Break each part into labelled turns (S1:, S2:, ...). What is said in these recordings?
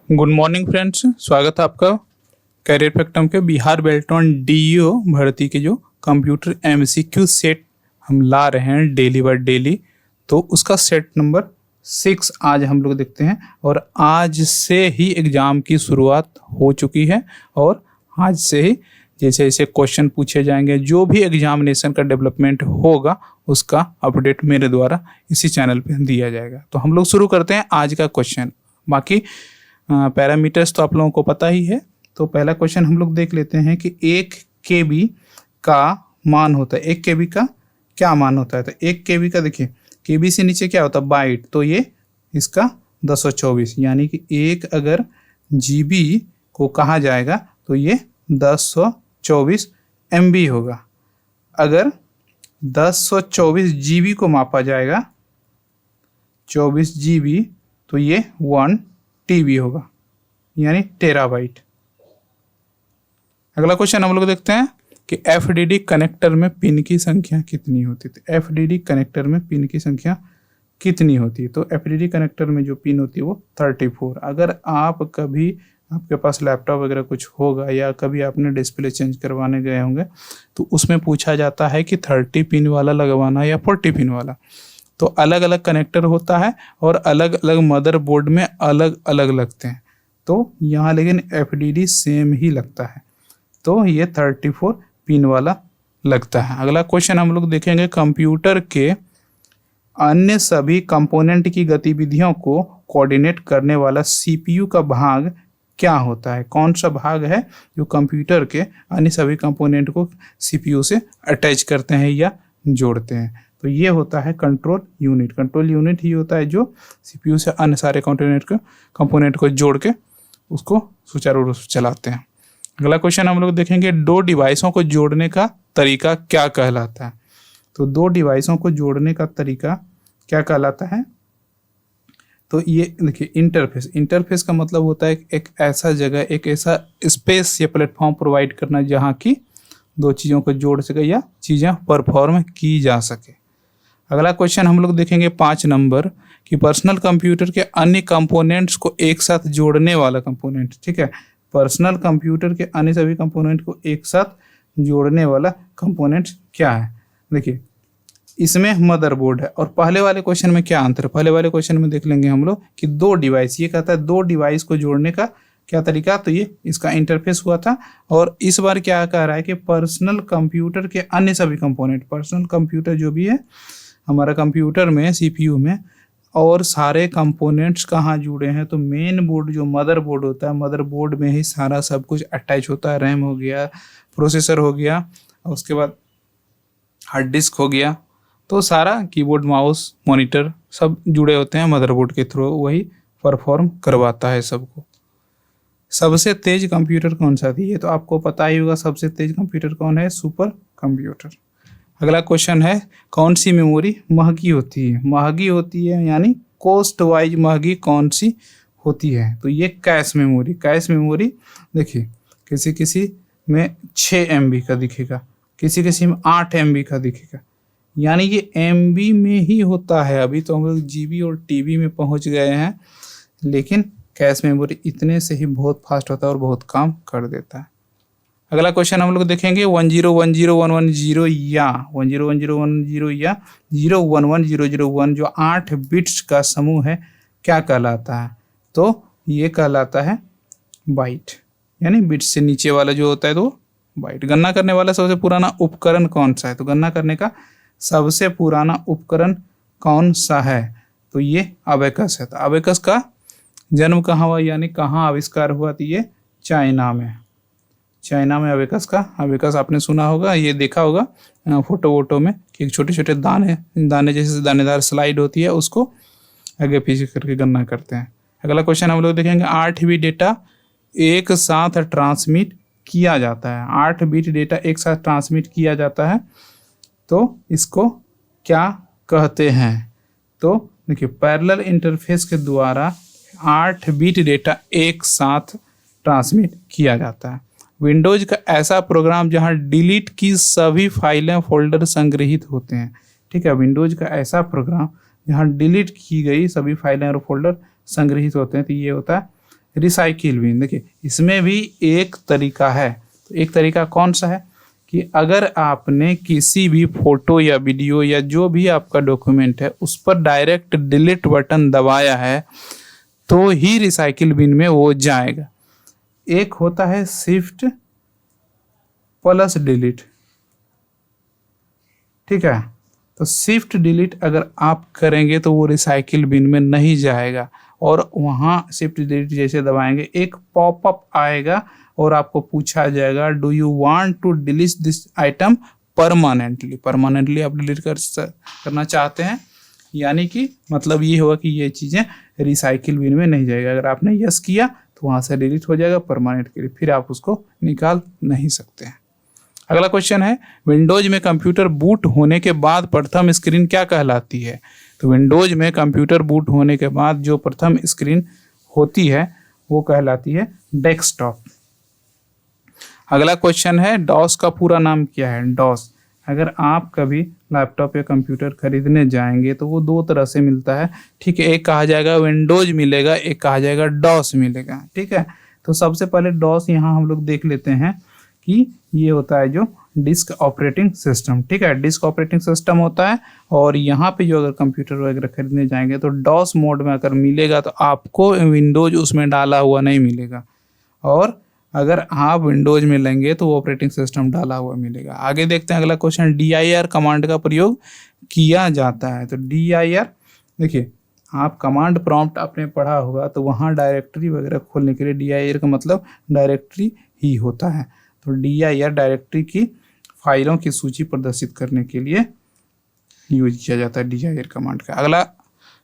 S1: Good morning friends, स्वागत है आपका करियर फैक्टम के बिहार बेल्टॉन डीईओ भर्ती के जो कंप्यूटर एमसीक्यू सेट हम ला रहे हैं डेली बाय डेली। तो उसका सेट नंबर 6 आज हम लोग देखते हैं और आज से ही एग्ज़ाम की शुरुआत हो चुकी है और आज से ही जैसे जैसे क्वेश्चन पूछे जाएंगे, जो भी एग्जामिनेशन का डेवलपमेंट होगा उसका अपडेट मेरे द्वारा इसी चैनल पे दिया जाएगा। तो हम लोग शुरू करते हैं आज का क्वेश्चन। बाकी पैरामीटर्स तो आप लोगों को पता ही है। तो पहला क्वेश्चन हम लोग देख लेते हैं कि 1 KB का मान होता है। 1 KB का क्या मान होता है? तो 1 KB का देखिए, KB से नीचे क्या होता है? बाइट। तो ये इसका 1024, यानी कि 1 अगर GB को कहा जाएगा तो ये 1024 MB होगा। अगर 1024 GB को मापा जाएगा 24 GB तो ये 1 TB होगा, यानी टेराबाइट। अगला क्वेश्चन हम लोग देखते हैं कि FDD कनेक्टर में पिन की संख्या कितनी होती है। तो FDD कनेक्टर में पिन की संख्या कितनी होती है? तो FDD कनेक्टर में जो पिन होती है वो 34। अगर आप कभी आपके पास लैपटॉप वगैरह कुछ होगा या कभी आपने डिस्प्ले चेंज करवाने गए होंगे तो उसमें पूछा जाता है कि 30 पिन वाला लगवाना या 40 पिन वाला। तो अलग अलग कनेक्टर होता है और अलग अलग मदरबोर्ड में अलग अलग लगते हैं। तो यहाँ लेकिन FDD सेम ही लगता है, तो ये 34 पिन वाला लगता है। अगला क्वेश्चन हम लोग देखेंगे, कंप्यूटर के अन्य सभी कंपोनेंट की गतिविधियों को कोऑर्डिनेट करने वाला CPU का भाग क्या होता है? कौन सा भाग है जो कंप्यूटर के अन्य सभी कंपोनेंट को CPU से अटैच करते हैं या जोड़ते हैं? तो ये होता है कंट्रोल यूनिट। कंट्रोल यूनिट ही होता है जो CPU से अन्य सारे कंपोनेंट को जोड़ के उसको सुचारू रूप से चलाते हैं। अगला क्वेश्चन हम लोग देखेंगे, 2 डिवाइसों को जोड़ने का तरीका क्या कहलाता है? तो 2 डिवाइसों को जोड़ने का तरीका क्या कहलाता है? तो ये देखिए, इंटरफेस। इंटरफेस का मतलब होता है एक ऐसा जगह, एक ऐसा स्पेस या प्लेटफॉर्म प्रोवाइड करना जहाँ की 2 चीज़ों को जोड़ सके या चीज़ें परफॉर्म की जा सके। अगला क्वेश्चन हम लोग देखेंगे 5 नंबर कि पर्सनल कंप्यूटर के अन्य कंपोनेंट्स को एक साथ जोड़ने वाला कंपोनेंट, ठीक है, पर्सनल कंप्यूटर के अन्य सभी कंपोनेंट को एक साथ जोड़ने वाला कंपोनेंट क्या है? देखिए, इसमें मदरबोर्ड है और पहले वाले क्वेश्चन में क्या अंतर है? पहले वाले क्वेश्चन में देख लेंगे हम लोग कि 2 डिवाइस, ये कहता है 2 डिवाइस को जोड़ने का क्या तरीका, तो ये इसका इंटरफेस हुआ था। और इस बार क्या कह रहा है कि पर्सनल कंप्यूटर के अन्य सभी कंपोनेंट, पर्सनल कंप्यूटर जो भी है हमारा कंप्यूटर में CPU में, और सारे कंपोनेंट्स कहाँ जुड़े हैं? तो मेन बोर्ड जो मदरबोर्ड होता है, मदरबोर्ड में ही सारा सब कुछ अटैच होता है। रैम हो गया, प्रोसेसर हो गया, और उसके बाद हार्ड डिस्क हो गया। तो सारा कीबोर्ड, माउस, मॉनिटर सब जुड़े होते हैं मदरबोर्ड के थ्रू, वही परफॉर्म करवाता है सबको। सबसे तेज कंप्यूटर कौन सा थी? ये तो आपको पता ही होगा, सबसे तेज कंप्यूटर कौन है? Super computer. अगला क्वेश्चन है, कौन सी मेमोरी महंगी होती है? महंगी होती है यानी कॉस्ट वाइज महंगी कौन सी होती है? तो ये कैश मेमोरी। कैश मेमोरी देखिए, किसी किसी में 6 MB का दिखेगा, किसी किसी में 8 MB का दिखेगा, यानी ये MB में ही होता है। अभी तो हम लोग GB और TB में पहुंच गए हैं, लेकिन कैश मेमोरी इतने से ही बहुत फास्ट होता है और बहुत काम कर देता है। अगला क्वेश्चन हम लोग देखेंगे, 1010110 या 1010110 या 011001 जो 8 बिट्स का समूह है क्या कहलाता है? तो ये कहलाता है बाइट, यानी बिट्स से नीचे वाला जो होता है तो बाइट। गणना करने वाला सबसे पुराना उपकरण कौन सा है? तो गणना करने का सबसे पुराना उपकरण कौन सा है? तो ये अबेकस है। तो अबेकस का जन्म कहाँ हुआ, यानी कहाँ आविष्कार हुआ? तो ये चाइना में। चाइना में अबेकस आपने सुना होगा, ये देखा होगा फोटो वोटो में कि छोटे छोटे दाने जैसे दानेदार स्लाइड होती है, उसको आगे पीछे करके गणना करते हैं। अगला क्वेश्चन हम लोग देखेंगे, 8 बिट डेटा एक साथ ट्रांसमिट किया जाता है। 8 बिट डेटा एक साथ ट्रांसमिट किया जाता है, तो इसको क्या कहते हैं? तो देखिए, पैरेलल इंटरफेस के द्वारा 8 बिट डेटा एक साथ ट्रांसमिट किया जाता है। विंडोज का ऐसा प्रोग्राम जहां डिलीट की सभी फाइलें फोल्डर संग्रहित होते हैं, ठीक है, विंडोज का ऐसा प्रोग्राम जहां डिलीट की गई सभी फाइलें और फोल्डर संग्रहित होते हैं, तो ये होता है रिसाइकिल बिन। देखिए इसमें भी एक तरीका है, तो एक तरीका कौन सा है कि अगर आपने किसी भी फोटो या वीडियो या जो भी आपका डॉक्यूमेंट है उस पर डायरेक्ट डिलीट बटन दबाया है तो ही रिसाइकिल बिन में वो जाएगा। एक होता है शिफ्ट प्लस डिलीट, ठीक है। तो शिफ्ट डिलीट अगर आप करेंगे तो वो रिसाइकिल बिन में नहीं जाएगा, और वहाँ शिफ्ट डिलीट जैसे दबाएंगे एक पॉपअप आएगा और आपको पूछा जाएगा do you want to delete this item permanently. Permanently आप डिलीट करना चाहते हैं, यानी कि मतलब ये होगा कि ये चीज़ें रिसाइकिल बिन में नहीं जाएगा। अगर आपने यस किया तो वहाँ से डिलीट हो जाएगा परमानेंट के लिए, फिर आप उसको निकाल नहीं सकते हैं। अगला क्वेश्चन है विंडोज में कंप्यूटर बूट होने के बाद प्रथम स्क्रीन क्या कहलाती है। तो विंडोज में कंप्यूटर बूट होने के बाद जो प्रथम स्क्रीन होती है वो कहलाती है डेस्कटॉप। अगला क्वेश्चन है डॉस का पूरा नाम क्या है। डॉस, अगर आप कभी लैपटॉप या कंप्यूटर खरीदने जाएंगे तो वो दो तरह से मिलता है, ठीक है। एक कहा जाएगा विंडोज मिलेगा, एक कहा जाएगा डॉस मिलेगा, ठीक है। तो सबसे पहले डॉस यहाँ हम लोग देख लेते हैं कि ये होता है जो डिस्क ऑपरेटिंग सिस्टम, ठीक है। डिस्क ऑपरेटिंग सिस्टम होता है, और यहाँ पे जो अगर कंप्यूटर वगैरह खरीदने जाएंगे तो डॉस मोड में अगर मिलेगा तो आपको विंडोज उसमें डाला हुआ नहीं मिलेगा, और अगर आप विंडोज में लेंगे तो ऑपरेटिंग सिस्टम डाला हुआ मिलेगा। आगे देखते हैं अगला क्वेश्चन, DIR कमांड का प्रयोग किया जाता है। तो DIR देखिए आप कमांड प्रॉम्प्ट आपने पढ़ा होगा तो वहाँ डायरेक्टरी वगैरह खोलने के लिए DIR का मतलब डायरेक्टरी ही होता है। तो DIR डायरेक्टरी की फाइलों की सूची प्रदर्शित करने के लिए यूज किया जाता है DIR कमांड का। अगला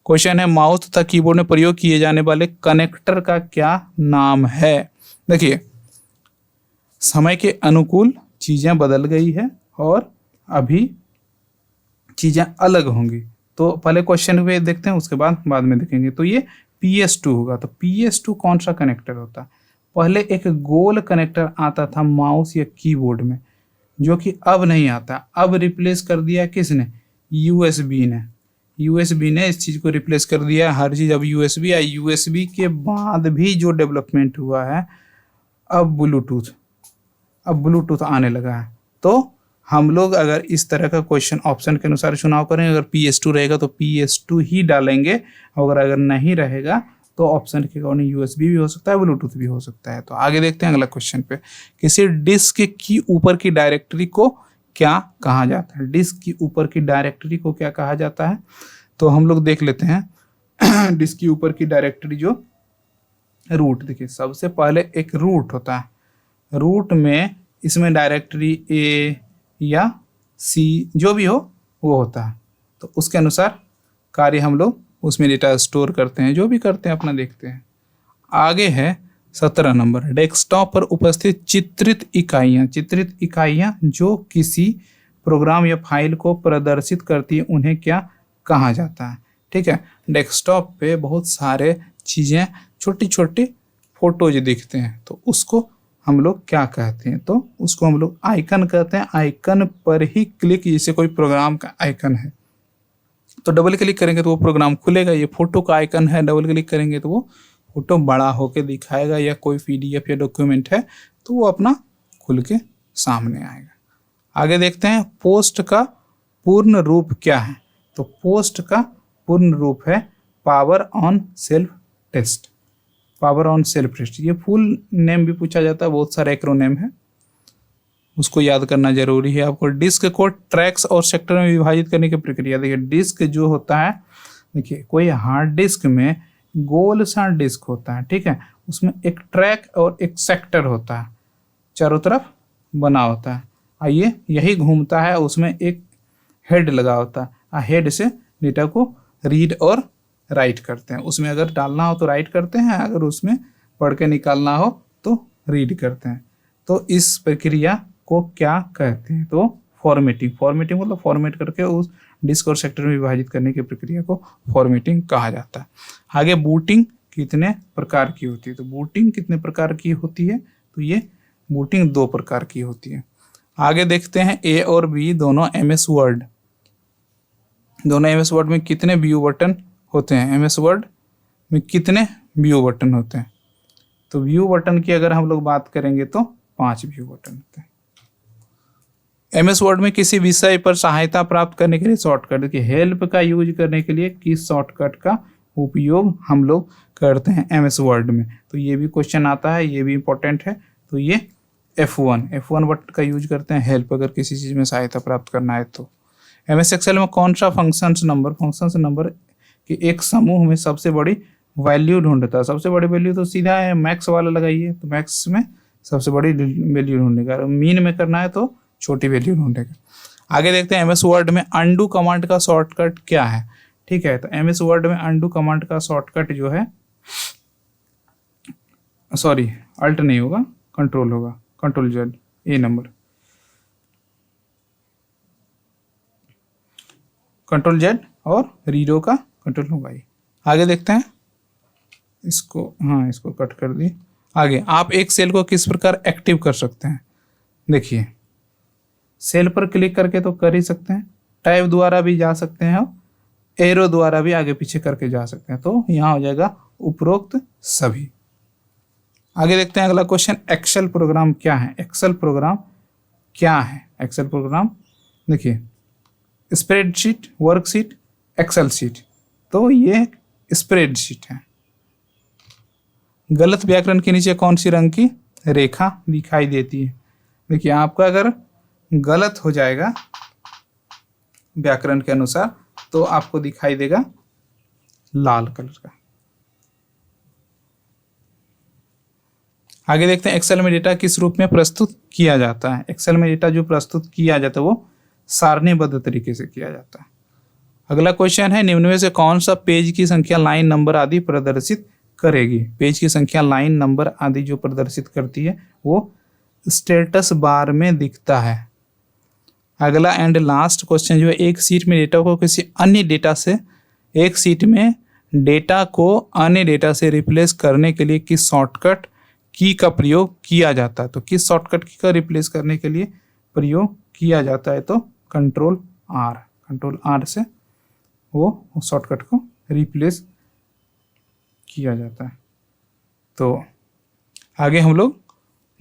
S1: क्वेश्चन है माउस तथा कीबोर्ड में प्रयोग किए जाने वाले कनेक्टर का क्या नाम है। देखिए समय के अनुकूल चीज़ें बदल गई है और अभी चीज़ें अलग होंगी, तो पहले क्वेश्चन पे देखते हैं उसके बाद में देखेंगे। तो ये PS2 होगा। तो PS2 कौन सा कनेक्टर होता है। पहले एक गोल कनेक्टर आता था माउस या कीबोर्ड में, जो कि अब नहीं आता। अब रिप्लेस कर दिया किसने, USB ने। USB ने इस चीज़ को रिप्लेस कर दिया, हर चीज़ अब USB है। USB के बाद भी जो डेवलपमेंट हुआ है अब ब्लूटूथ आने लगा है। तो हम लोग अगर इस तरह का क्वेश्चन ऑप्शन के अनुसार चुनाव करें, अगर PS2 रहेगा तो PS2 ही डालेंगे, और अगर नहीं रहेगा तो ऑप्शन के अकॉर्डिंग USB भी हो सकता है, ब्लूटूथ भी हो सकता है। तो आगे देखते हैं अगला क्वेश्चन पे, किसी डिस्क की ऊपर की डायरेक्टरी को क्या कहा जाता है। डिस्क की ऊपर की डायरेक्टरी को क्या कहा जाता है, तो हम लोग देख लेते हैं। डिस्क की ऊपर की डायरेक्टरी जो रूट, देखिए सबसे पहले एक रूट होता है। रूट में इसमें डायरेक्टरी A या C जो भी हो वो होता है, तो उसके अनुसार कार्य हम लोग उसमें डेटा स्टोर करते हैं, जो भी करते हैं अपना देखते हैं। आगे है 17 नंबर, डेस्कटॉप पर उपस्थित चित्रित इकाइयाँ जो किसी प्रोग्राम या फाइल को प्रदर्शित करती है उन्हें क्या कहा जाता है। ठीक है, डेस्कटॉप पे बहुत सारे चीज़ें छोटी छोटी फोटोज दिखते हैं, तो उसको हम लोग क्या कहते हैं, तो उसको हम लोग आइकन कहते हैं। आइकन पर ही क्लिक, जैसे कोई प्रोग्राम का आइकन है तो डबल क्लिक करेंगे तो वो प्रोग्राम खुलेगा। ये फोटो का आइकन है, डबल क्लिक करेंगे तो वो फोटो बड़ा होके दिखाएगा, या कोई PDF या डॉक्यूमेंट है तो वो अपना खुल के सामने आएगा। आगे देखते हैं पोस्ट का पूर्ण रूप क्या है। तो पोस्ट का पूर्ण रूप है power on self test. Power on self test, ये फुल नेम भी पूछा जाता है, बहुत सारे एक्रोनेम है, उसको याद करना जरूरी है आपको। डिस्क को ट्रैक्स और सेक्टर में विभाजित करने की प्रक्रिया, देखिए डिस्क जो होता है, देखिए कोई हार्ड डिस्क में गोल सा डिस्क होता है, ठीक है, उसमें एक ट्रैक और एक सेक्टर होता है, चारों तरफ बना होता है। आइए यही घूमता है, उसमें एक हेड लगा होता है, हेड से डेटा को रीड और राइट करते हैं। उसमें अगर डालना हो तो राइट करते हैं, अगर उसमें पढ़ के निकालना हो तो रीड करते हैं। तो इस प्रक्रिया को क्या कहते हैं, तो फॉर्मेटिंग। फॉर्मेटिंग मतलब फॉर्मेट करके उस डिस्क और सेक्टर में विभाजित करने की प्रक्रिया को फॉर्मेटिंग कहा जाता है। आगे बूटिंग कितने प्रकार की होती है, तो बूटिंग कितने प्रकार की होती है, तो ये बूटिंग 2 प्रकार की होती है। आगे देखते हैं A और B दोनों MS वर्ड, दोनों MS वर्ड में कितने व्यू बटन होते हैं, MS वर्ड में कितने व्यू बटन होते हैं। तो व्यू बटन की अगर हम लोग बात करेंगे तो 5 व्यू बटन होते हैं। MS वर्ड में किसी विषय पर सहायता प्राप्त करने के लिए शॉर्टकट, देखिए हेल्प का यूज करने के लिए किस शॉर्टकट का उपयोग हम लोग करते हैं MS वर्ड में, तो ये भी क्वेश्चन आता है, ये भी इंपॉर्टेंट है। तो ये F1 बटन का यूज करते हैं हेल्प अगर किसी चीज़ में सहायता प्राप्त करना है तो। MS एक्सेल में कौन सा फंक्शंस नंबर के एक समूह में सबसे बड़ी वैल्यू ढूंढता है। सबसे बड़ी वैल्यू तो सीधा है मैक्स वाला लगाइए, तो मैक्स में सबसे बड़ी वैल्यू ढूंढेगा, मीन में करना है तो छोटी वैल्यू ढूंढेगा। आगे देखते हैं MS वर्ड में अंडू कमांड का शॉर्टकट क्या है। ठीक है, तो MS वर्ड में अंडू कमांड का शॉर्टकट जो है, सॉरी अल्ट नहीं होगा, कंट्रोल होगा, कंट्रोल Z, ए नंबर, कंट्रोल Z और रीडो का कंट्रोल होगा ये। आगे देखते हैं इसको, हाँ इसको कट कर दिए। आगे आप एक सेल को किस प्रकार एक्टिव कर सकते हैं। देखिए सेल पर क्लिक करके तो कर ही सकते हैं, टैब द्वारा भी जा सकते हैं और एरो द्वारा भी आगे पीछे करके जा सकते हैं, तो यहाँ हो जाएगा उपरोक्त सभी। आगे देखते हैं अगला क्वेश्चन, एक्सेल प्रोग्राम क्या है। एक्सेल प्रोग्राम क्या है। एक्सेल प्रोग्राम देखिए स्प्रेडशीट, वर्कशीट, एक्सेल शीट, तो ये स्प्रेडशीट है। गलत व्याकरण के नीचे कौन सी रंग की रेखा दिखाई देती है। देखिए आपका अगर गलत हो जाएगा व्याकरण के अनुसार तो आपको दिखाई देगा लाल कलर का। आगे देखते हैं एक्सेल में डेटा किस रूप में प्रस्तुत किया जाता है। एक्सेल में डेटा जो प्रस्तुत किया जाता है वो सारणीबद्ध तरीके से किया जाता है। अगला क्वेश्चन है, निम्न में से कौन सा पेज की संख्या, लाइन नंबर आदि प्रदर्शित करेगी। पेज की संख्या, लाइन नंबर आदि जो प्रदर्शित करती है वो स्टेटस बार में दिखता है। अगला एंड लास्ट क्वेश्चन जो है, एक सीट में डेटा को किसी अन्य डेटा से, एक सीट में डेटा को अन्य डेटा से रिप्लेस करने के लिए किस शॉर्टकट की का प्रयोग किया जाता है। तो किस शॉर्टकट की का रिप्लेस करने के लिए प्रयोग किया जाता है, तो कंट्रोल R से वो शॉर्टकट को रिप्लेस किया जाता है। तो आगे हम लोग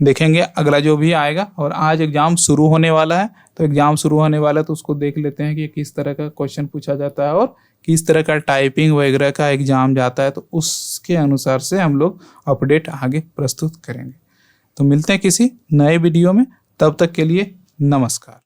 S1: देखेंगे अगला जो भी आएगा। और आज एग्ज़ाम शुरू होने वाला है, तो एग्ज़ाम शुरू होने वाला है तो उसको देख लेते हैं कि किस तरह का क्वेश्चन पूछा जाता है और किस तरह का टाइपिंग वगैरह का एग्ज़ाम जाता है, तो उसके अनुसार से हम लोग अपडेट आगे प्रस्तुत करेंगे। तो मिलते हैं किसी नए वीडियो में, तब तक के लिए नमस्कार।